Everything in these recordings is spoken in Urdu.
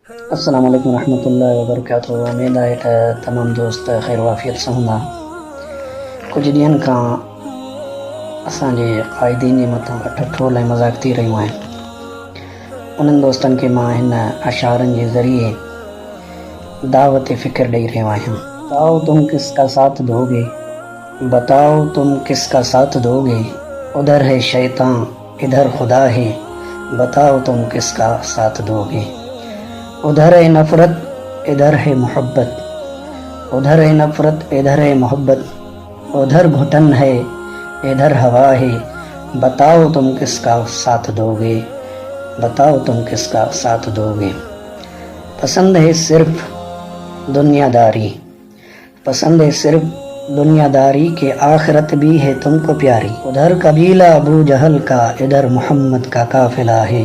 السلام علیکم ورحمۃ اللہ وبرکاتہ. امید ہے کہ تمام دوست خیر وافیت سے ہوں. کچھ ڈین کا اسانجے قائدین متوں ٹھٹھو لائے مذاق تھی رہی ہیں. انہن دوستن کے ماں ہن اشعارن کے ذریعے دعوت فکر دے رہے ہیں. بتاؤ تم کس کا ساتھ دو گے، بتاؤ تم کس کا ساتھ دو گے، ادھر ہے شیطان ادھر خدا ہے، بتاؤ تم کس کا ساتھ دو گے. ادھر ہے نفرت ادھر ہے محبت، ادھر ہے نفرت ادھر ہے محبت، ادھر گھٹن ہے ادھر ہوا ہے، بتاؤ تم کس کا ساتھ دو گے، بتاؤ تم کس کا ساتھ دو گے. پسند ہے صرف دنیا داری، پسند ہے صرف دنیا داری کہ آخرت بھی ہے تم کو پیاری. ادھر قبیلہ ابو جہل کا ادھر محمد کا قافلہ ہے،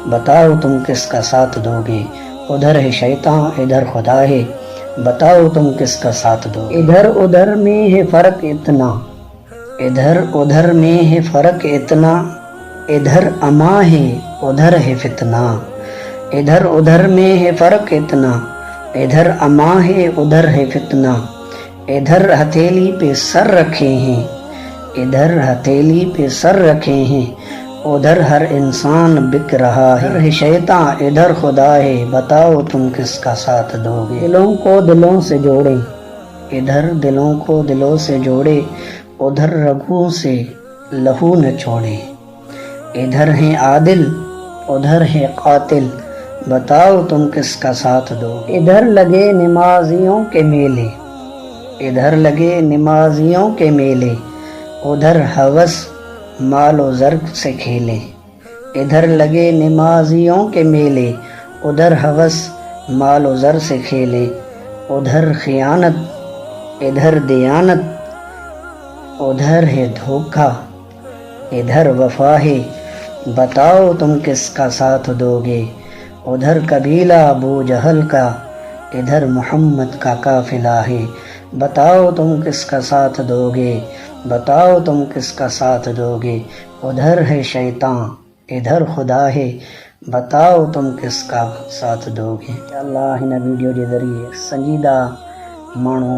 بتاؤ تم کس کا ساتھ دو گے. ادھر ہے شیطان ادھر خدا ہے، بتاؤ تم کس کا ساتھ دو گے. ادھر ادھر میں ہے فرق اتنا، ادھر ادھر میں ہے فرق اتنا، ادھر اما ہے ادھر ہے فتنہ. ادھر ادھر میں ہے فرق اتنا، ادھر اما ہے ادھر ہے فتنہ. ادھر ہتھیلی پہ سر رکھے ہیں، ادھر ہتھیلی پہ سر رکھے ہیں، ادھر ہر انسان بک رہا ہے. ادھر ہے شیطان ادھر خدا ہے، بتاؤ تم کس کا ساتھ دو گے. دلوں کو دلوں سے جوڑے، ادھر دلوں کو دلوں سے جوڑے، ادھر رگوں سے لہو نہ چھوڑے. ادھر ہیں عادل ادھر ہے قاتل، بتاؤ تم کس کا ساتھ دو گے. ادھر لگے نمازیوں کے میلے، ادھر لگے نمازیوں کے میلے، ادھر ہوس مال و زر سے کھیلے. ادھر لگے نمازیوں کے میلے، ادھر ہوس مال و زر سے کھیلے. ادھر خیانت ادھر دیانت، ادھر ہے دھوکہ ادھر وفا ہے، بتاؤ تم کس کا ساتھ دو گے. ادھر قبیلہ ابو جہل کا ادھر محمد کا قافلہ ہے، بتاؤ تم کس کا ساتھ دو گے، بتاؤ تم کس کا ساتھ دو گے. ادھر ہے شیطان ادھر خدا ہے، بتاؤ تم کس کا ساتھ دو گے. اللہ ہن ویڈیو کے ذریعے سنجیدہ مانو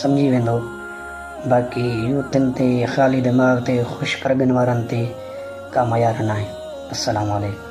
سمجھی ویندو. باقی یوتن تے خالی دماغ تے خوش پرگن وارن تے کا معیار نہ ہے. السلام علیکم.